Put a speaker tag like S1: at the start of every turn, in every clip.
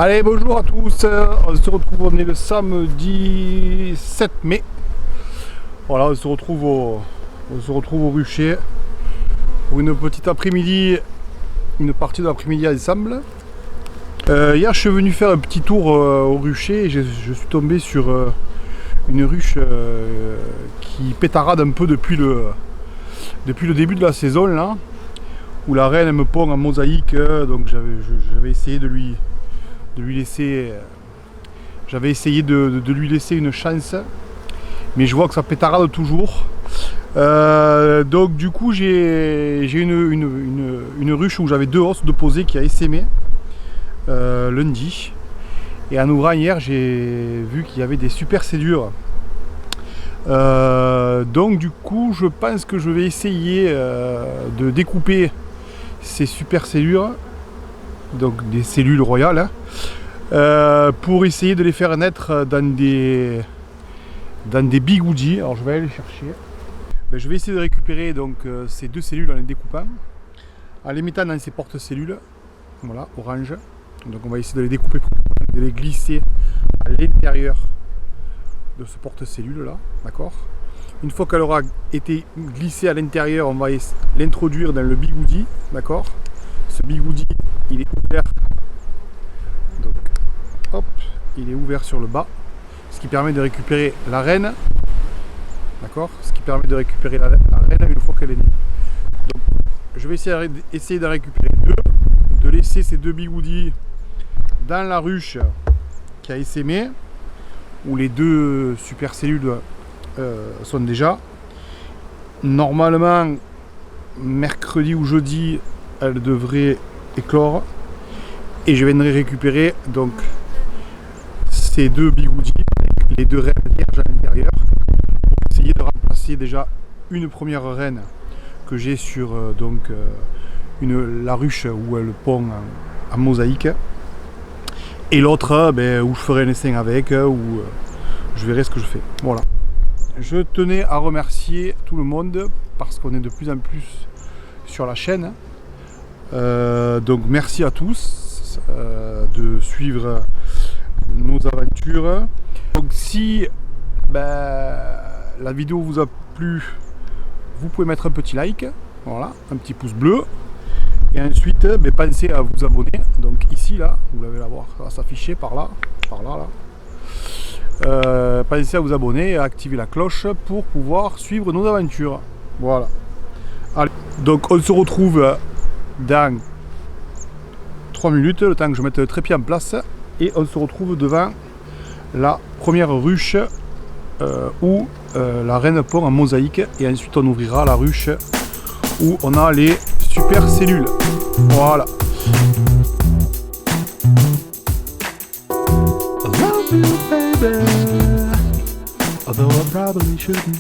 S1: Allez, bonjour à tous, on se retrouve, on est le samedi 7 mai. Voilà, on se retrouve au rucher pour une petite après-midi, une partie de l'après-midi ensemble. Hier, je suis venu faire un petit tour au rucher et je suis tombé sur une ruche qui pétarade un peu depuis le début de la saison là, où la reine me pond en mosaïque, donc j'avais essayé de lui laisser une chance, mais je vois que ça pétarade toujours. Donc du coup j'ai une ruche où j'avais 2 osses de posée qui a essaimé lundi, et en ouvrant hier j'ai vu qu'il y avait des super cellures. Donc du coup je pense que je vais essayer de découper ces super cellures, donc des cellules royales, pour essayer de les faire naître dans des bigoudis. Alors je vais aller les chercher. Je vais essayer de récupérer donc ces 2 cellules en les découpant, en les mettant dans ces porte-cellules, voilà, orange. Donc on va essayer de les découper, de les glisser à l'intérieur de ce porte-cellule là, d'accord. Une fois qu'elle aura été glissée à l'intérieur, on va l'introduire dans le bigoudi, d'accord. Ce bigoudi, il est ouvert, donc hop, il est ouvert sur le bas, ce qui permet de récupérer la reine, d'accord, ce qui permet de récupérer la reine une fois qu'elle est née. Donc je vais essayer de récupérer 2, de laisser ces 2 bigoudis dans la ruche qui a essaimé, où les 2 super cellules sont déjà. Normalement mercredi ou jeudi elles devraient éclore, et je viendrai récupérer donc ces 2 bigoudis avec les 2 reines vierges à l'intérieur, pour essayer de remplacer déjà une première reine que j'ai sur la ruche où elle pond en mosaïque, et l'autre où je ferai un essaim avec, où je verrai ce que je fais. Voilà. Je tenais à remercier tout le monde parce qu'on est de plus en plus sur la chaîne. Donc merci à tous de suivre nos aventures. Donc si la vidéo vous a plu, vous pouvez mettre un petit like, voilà, un petit pouce bleu, et ensuite pensez à vous abonner. Donc ici là, vous l'avez la voir, ça va s'afficher par là. Pensez à vous abonner et à activer la cloche pour pouvoir suivre nos aventures. Voilà. Allez, donc on se retrouve dans 3 minutes, le temps que je mette le trépied en place, et on se retrouve devant la première ruche où la reine pond en mosaïque, et ensuite on ouvrira la ruche où on a les super cellules. Voilà. Although I probably shouldn't.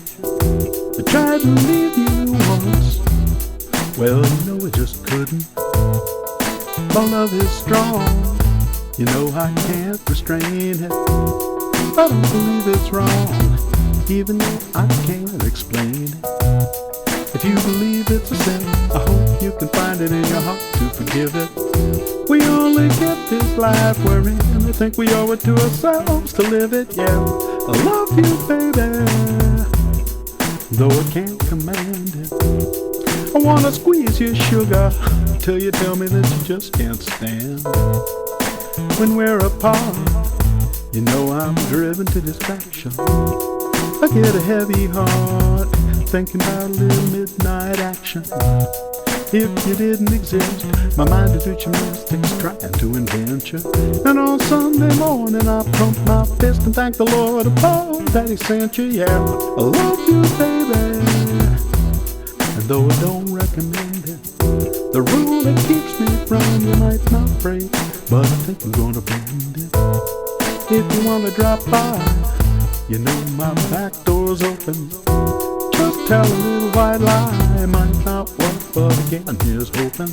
S1: I tried to leave you once. Well, you know I just couldn't. My love is strong. You know I can't restrain it. I don't believe it's wrong, even though I can't explain it. If you believe it's a sin, I hope you can find it in your heart to forgive it. We only get this life we're in, and I think we owe it to ourselves to live it, yeah. I love you, baby, though I can't command it. I wanna squeeze your sugar till you tell me that you just can't stand. When we're apart, you know I'm driven to distraction. I get a heavy heart thinking about a little midnight action. If you didn't exist, my mind would do gymnastics trying to invent you. And on Sunday morning I pump my fist and thank the Lord above that He sent you. Yeah, I love you, baby, and though I don't recommend it, the rule that keeps me from you might not break, but I think I'm gonna bend it. If you wanna drop by, you know my back door's open. Just tell a little white lie, might not work, but again here's hoping.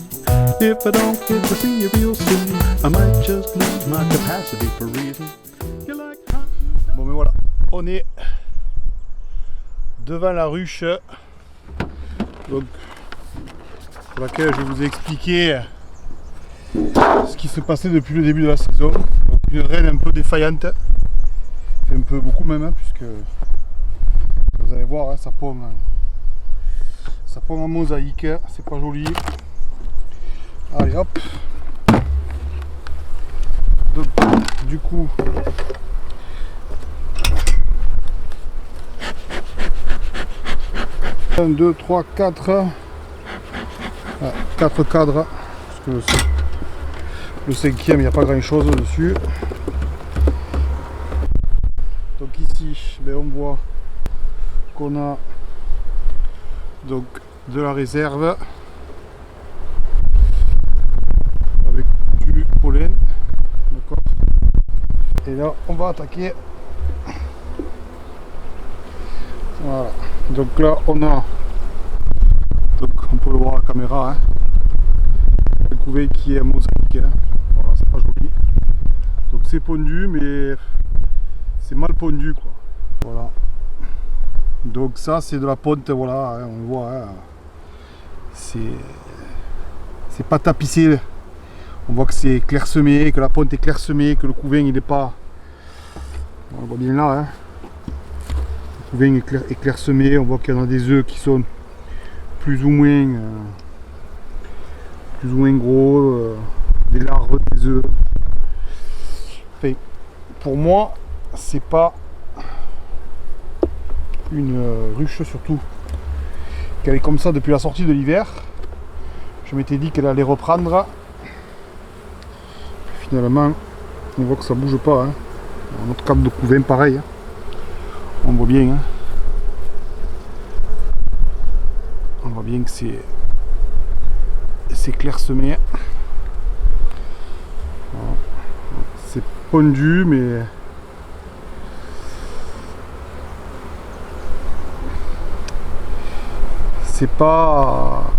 S1: If I don't get to see you real soon, I might just lose my capacity for reason. Bon mais voilà, on est devant la ruche, donc, pour laquelle je vous ai expliqué
S2: ce qui se passait depuis le début de la saison. Donc une reine un peu défaillante, un peu beaucoup même, hein, puisque vous allez voir, hein, ça pond en mosaïque, hein, c'est pas joli. Allez hop. Donc, du coup, un, 2, 3, 4. 4 cadres, parce que le cinquième il n'y a pas grand chose dessus. Donc ici ben, on voit qu'on a donc de la réserve avec du pollen, d'accord. Et là on va attaquer. Voilà, donc là on a, donc on peut le voir à la caméra, hein, le couvé qui est mosaïque, hein. Voilà, c'est pas joli. Donc c'est pondu, mais c'est mal pondu, quoi. Voilà. Donc ça c'est de la ponte, voilà, hein, on le voit, hein. C'est pas tapissé. On voit que c'est clairsemé, que la ponte est clairsemée, que le couvain il est pas. On le voit bien là, hein. Le couvain est clairsemé, on voit qu'il y en a des œufs qui sont plus ou moins gros, des larves, des œufs. Enfin, pour moi, c'est pas une ruche, surtout qu'elle est comme ça depuis la sortie de l'hiver. Je m'étais dit qu'elle allait reprendre. Finalement, on voit que ça bouge pas, hein. Notre cadre de couvain, pareil, hein. On voit bien, hein. On voit bien que c'est clairsemé. Voilà. C'est pondu, mais c'est pas,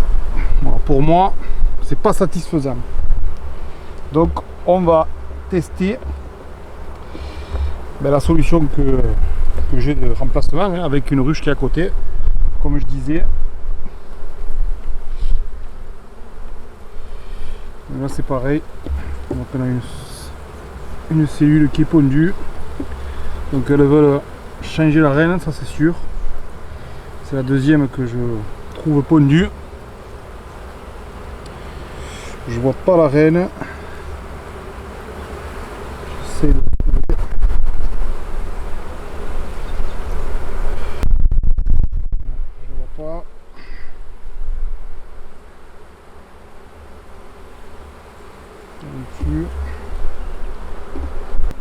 S2: voilà, pour moi c'est pas satisfaisant. Donc on va tester la solution que j'ai de remplacement, hein, avec une ruche qui est à côté, comme je disais. Là c'est pareil, donc on a une cellule qui est pondue, donc elles veulent changer la reine, ça c'est sûr. C'est la deuxième que je trouve pondue. Je vois pas la reine. J'essaie de trouver. Je vois pas.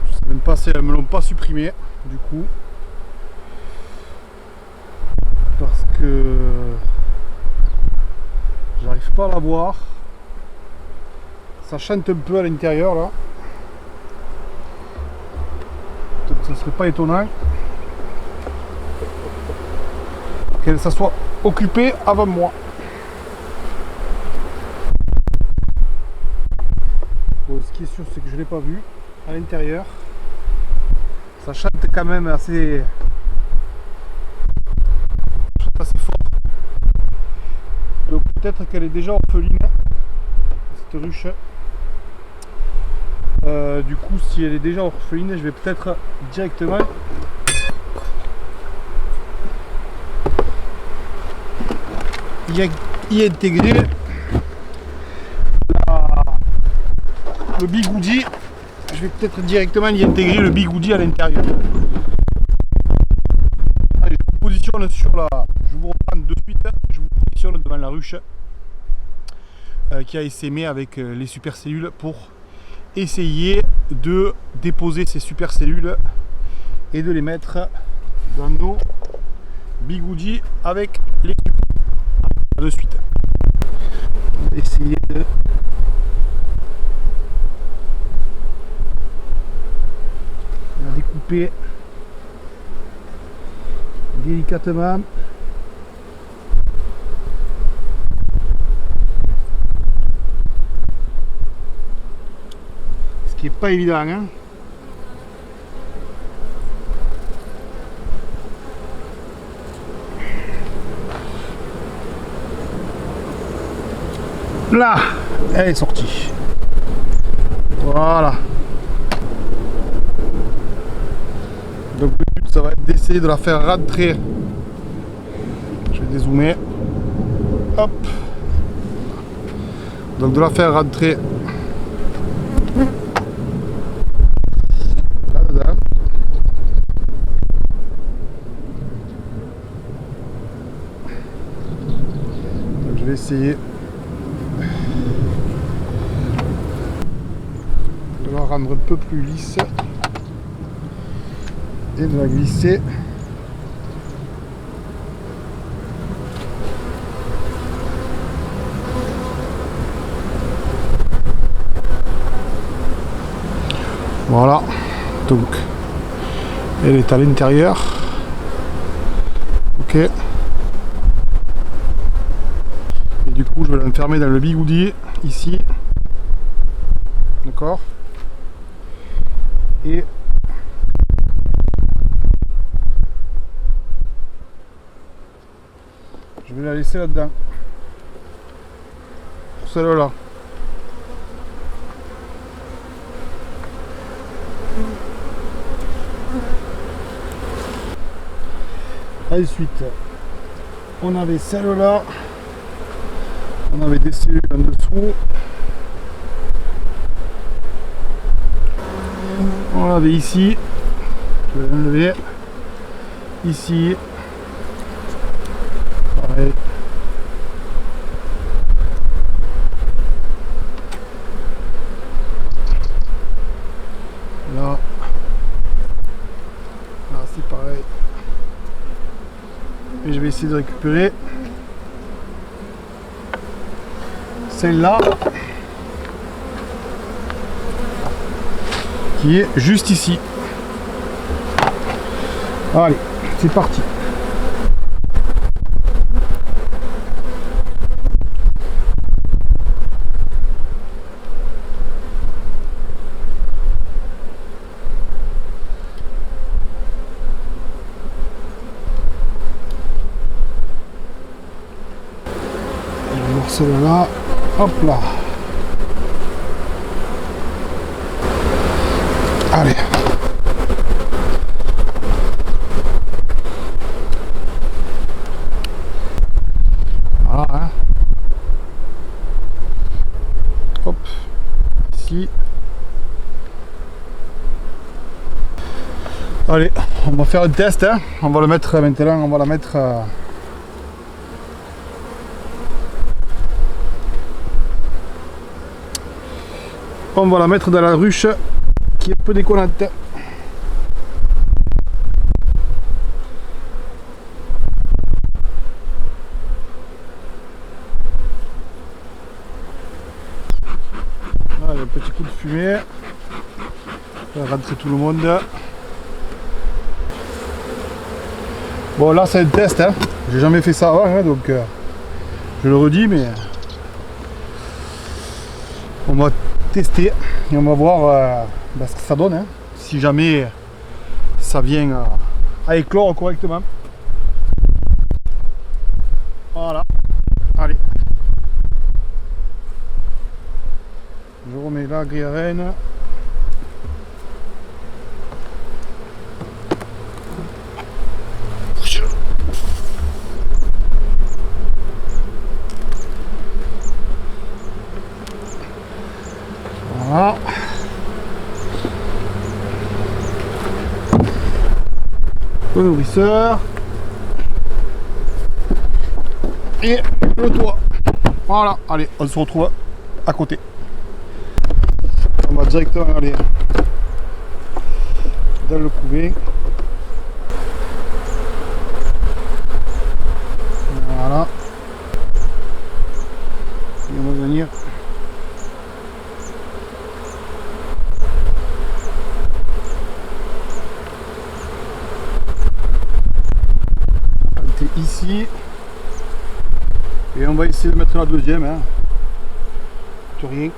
S2: Je sais même pas si elles me l'ont pas supprimé du coup, parce que j'arrive pas à la voir. Ça chante un peu à l'intérieur là, donc ça serait pas étonnant qu'elle ça soit occupée avant moi. Bon, ce qui est sûr, c'est que je l'ai pas vu à l'intérieur. Ça chante quand même assez fort. Donc peut-être qu'elle est déjà orpheline, cette ruche. Du coup, si elle est déjà orpheline, je vais peut-être directement y intégrer le bigoudi. Je vais peut-être directement y intégrer le bigoudi à l'intérieur. Allez, je vous positionne sur la. Je vous reprends de suite. Je vous positionne devant la ruche qui a essaimé avec les supercellules pour essayer de déposer ces supercellules et de les mettre dans nos bigoudis avec les supports. De suite. On va essayer de découper délicatement. Ce qui est pas évident, hein. Là, elle est sortie. Voilà. Donc le but ça va être d'essayer de la faire rentrer. Je vais dézoomer. Hop. Donc de la faire rentrer là-dedans. Donc je vais essayer de la rendre un peu plus lisse et de la glisser voilà. Donc elle est à l'intérieur. Ok, et du coup je vais l'enfermer dans le bigoudi ici, d'accord, et je vais la laisser là-dedans, pour celle-là. Ensuite, on avait celle-là, on avait des cellules en dessous, on l'avait ici, je vais l'enlever, ici, pareil. Là, c'est pareil. Et je vais essayer de récupérer celle-là qui est juste ici. Allez, c'est parti. Celle-là, hop là. Allez. Voilà, hein. Hop. Ici. Allez, on va faire un test, hein. On va le mettre maintenant, on va la mettre... On va la mettre dans la ruche qui est peu déconnante. Allez, un petit coup de fumée. On va rentrer tout le monde. Bon, là c'est un test, hein. J'ai jamais fait ça avant, hein, donc je le redis, mais on va tester et on va voir ce que ça donne, hein, si jamais ça vient à éclore correctement. Voilà, allez, je remets la grille à reine. Voilà. Le nourrisseur. Et le toit. Voilà, allez, on se retrouve à côté. On va directement aller dans le couvert. Voilà. Et on va venir ici et on va essayer de mettre la deuxième, hein. De rien.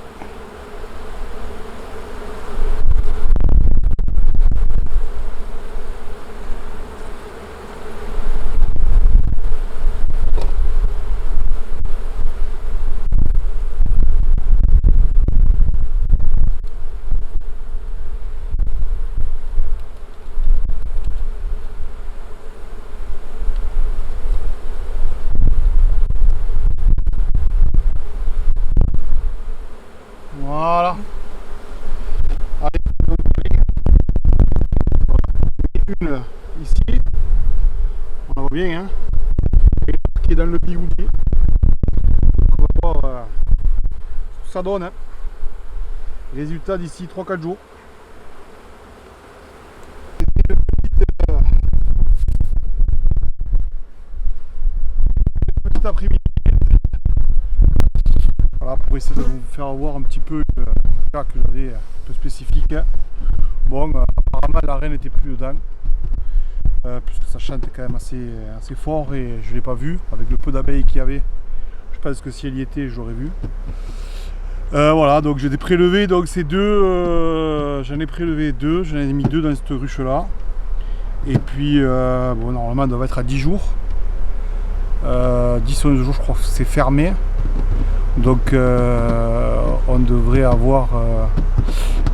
S2: une ici, on la voit bien, hein, et l'autre qui est dans le bigoudi. Donc on va voir ce que ça donne. Hein. Résultat d'ici 3-4 jours. C'était une petite après-midi. Voilà, pour essayer de vous faire voir un petit peu le cas que j'avais un peu spécifique. Hein. Bon, apparemment la reine n'était plus dedans. Puisque ça chante quand même assez fort et je ne l'ai pas vu avec le peu d'abeilles qu'il y avait. Je pense que si elle y était, je l'aurais vu. Voilà, donc j'ai des prélevés, donc ces deux, j'en ai prélevé deux, j'en ai mis deux dans cette ruche là. Et puis, bon, normalement, elle doit être à 10 jours. 10 ou 11 jours, je crois que c'est fermé. Donc, on devrait avoir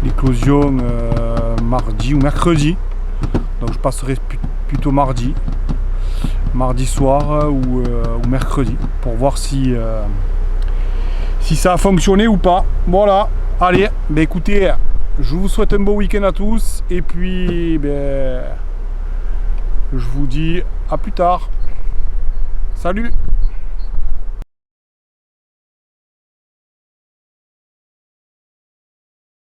S2: l'éclosion mardi ou mercredi. Donc, je passerai plutôt mardi soir ou mercredi pour voir si ça a fonctionné ou pas. Voilà, allez, ben écoutez, je vous souhaite un beau week-end à tous et puis ben, je vous dis à plus tard. Salut!